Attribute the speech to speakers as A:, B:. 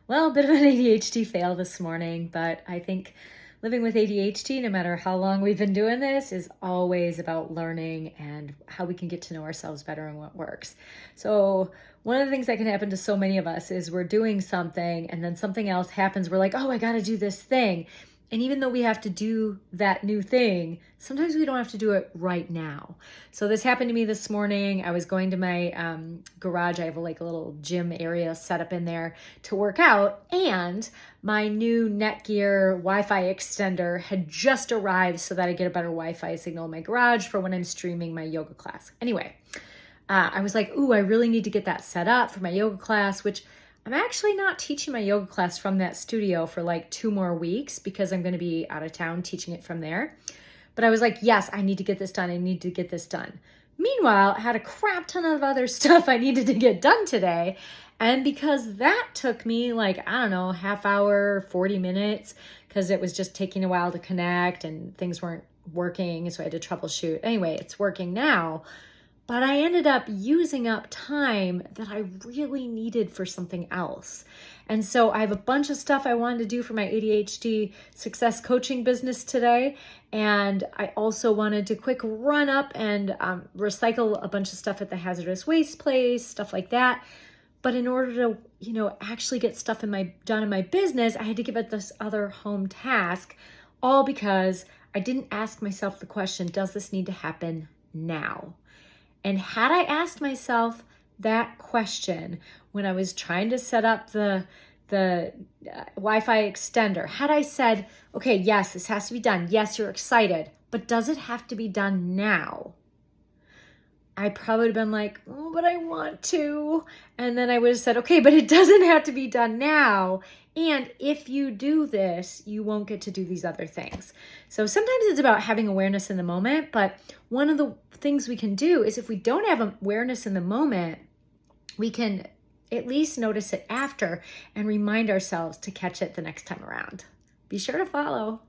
A: Well, a bit of an ADHD fail this morning, but I think living with ADHD, no matter how long we've been doing this, is always about learning and how we can get to know ourselves better and what works. So, one of the things that can happen to so many of us is we're doing something and then something else happens. We're like, oh, I got to do this thing. And even though we have to do that new thing, sometimes we don't have to do it right now. So this happened to me this morning. I was going to my garage. I have a little gym area set up in there to work out. And my new Netgear Wi-Fi extender had just arrived so that I get a better Wi-Fi signal in my garage for when I'm streaming my yoga class. Anyway, I was like, ooh, I really need to get that set up for my yoga class, which I'm actually not teaching my yoga class from that studio for 2 more weeks because I'm going to be out of town teaching it from there. But I was like, yes, I need to get this done. I need to get this done. Meanwhile, I had a crap ton of other stuff I needed to get done today. And because that took me half hour, 40 minutes, because it was just taking a while to connect and things weren't working. So I had to troubleshoot. Anyway, it's working now. But I ended up using up time that I really needed for something else. And so I have a bunch of stuff I wanted to do for my ADHD success coaching business today. And I also wanted to quick run up and recycle a bunch of stuff at the hazardous waste place, stuff like that. But in order to, actually get stuff done in my business, I had to give it this other home task, all because I didn't ask myself the question, does this need to happen now? And had I asked myself that question when I was trying to set up the Wi-Fi extender, had I said, okay, yes, this has to be done. Yes, you're excited, but does it have to be done now? I probably would have been like, oh, but I want to. And then I would have said, okay, but it doesn't have to be done now. And if you do this, you won't get to do these other things. So sometimes it's about having awareness in the moment. But one of the things we can do is if we don't have awareness in the moment, we can at least notice it after and remind ourselves to catch it the next time around. Be sure to follow.